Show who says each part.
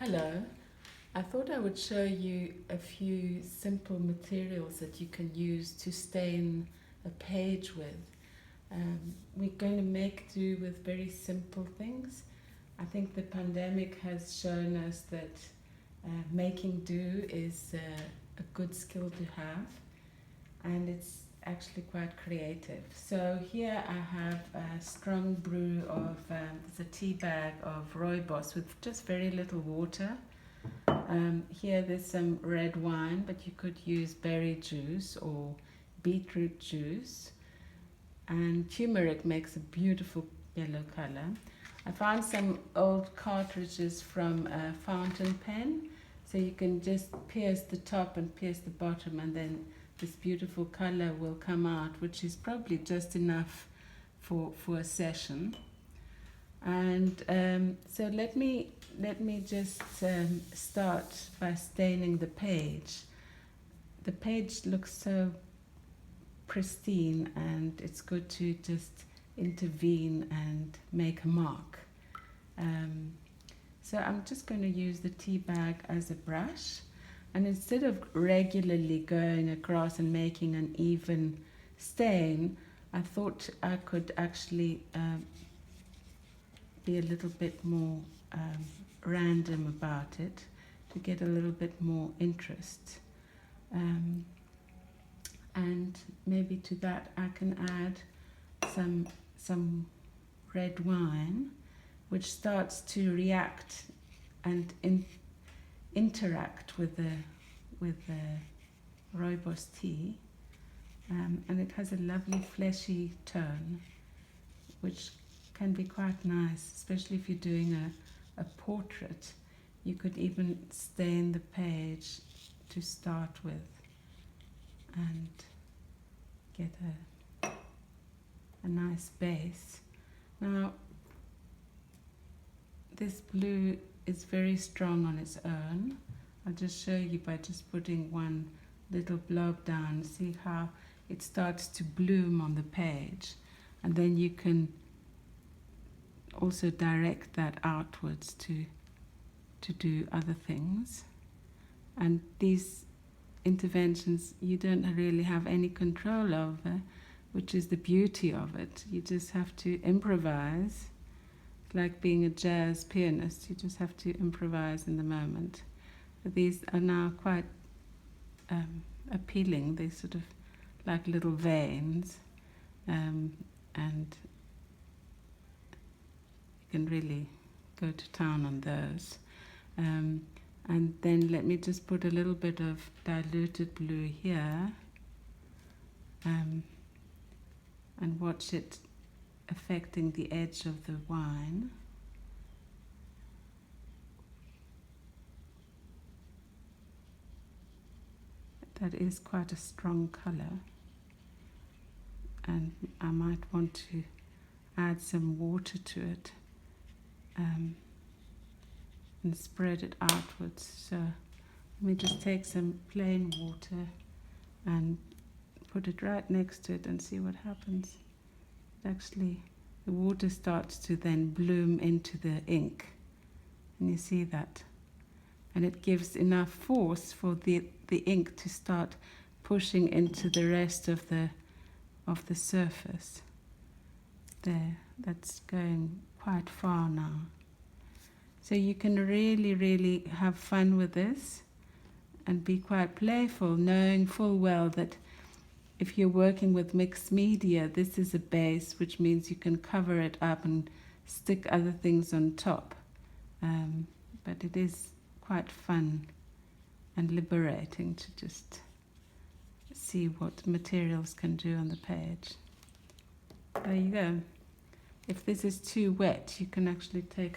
Speaker 1: Hello, I thought I would show you a few simple materials that you can use to stain a page with. We're going to make do with very simple things. I think the pandemic has shown us that making do is a good skill to have, and it's actually quite creative. So here I have a strong brew of, it's a tea bag of rooibos with just very little water. Here there's some red wine, but you could use berry juice or beetroot juice. And turmeric makes a beautiful yellow color. I found some old cartridges from a fountain pen, so you can just pierce the top and pierce the bottom, and then this beautiful color will come out, which is probably just enough for a session. And so let me just start by staining the page. The page looks so pristine, and it's good to just intervene and make a mark. So I'm just going to use the tea bag as a brush, and instead of regularly going across and making an even stain, I thought I could actually be a little bit more random about it to get a little bit more interest. And maybe to that I can add some red wine, which starts to react and interact with the rooibos tea, and it has a lovely fleshy tone, which can be quite nice, especially if you're doing a portrait. You could even stain the page to start with and get a nice base. Now, this blue is very strong on its own. I'll just show you by just putting one little blob down. See how it starts to bloom on the page, and then you can also direct that outwards to do other things. And these interventions you don't really have any control over, which is the beauty of it. You just have to improvise. It's like being a jazz pianist. You just have to improvise in the moment. But these are now quite appealing. They're sort of like little veins, and you can really go to town on those. And then let me just put a little bit of diluted blue here, and watch it affecting the edge of the wine. That is quite a strong color, and I might want to add some water to it, and spread it outwards. So let me just take some plain water and put it right next to it and see what happens. Actually, the water starts to then bloom into the ink, and you see that, and it gives enough force for the ink to start pushing into the rest of the surface. There, that's going quite far now. So you can really have fun with this and be quite playful, knowing full well that if you're working with mixed media, this is a base, which means you can cover it up and stick other things on top. But it is quite fun and liberating to just see what materials can do on the page. There you go. If this is too wet, you can actually take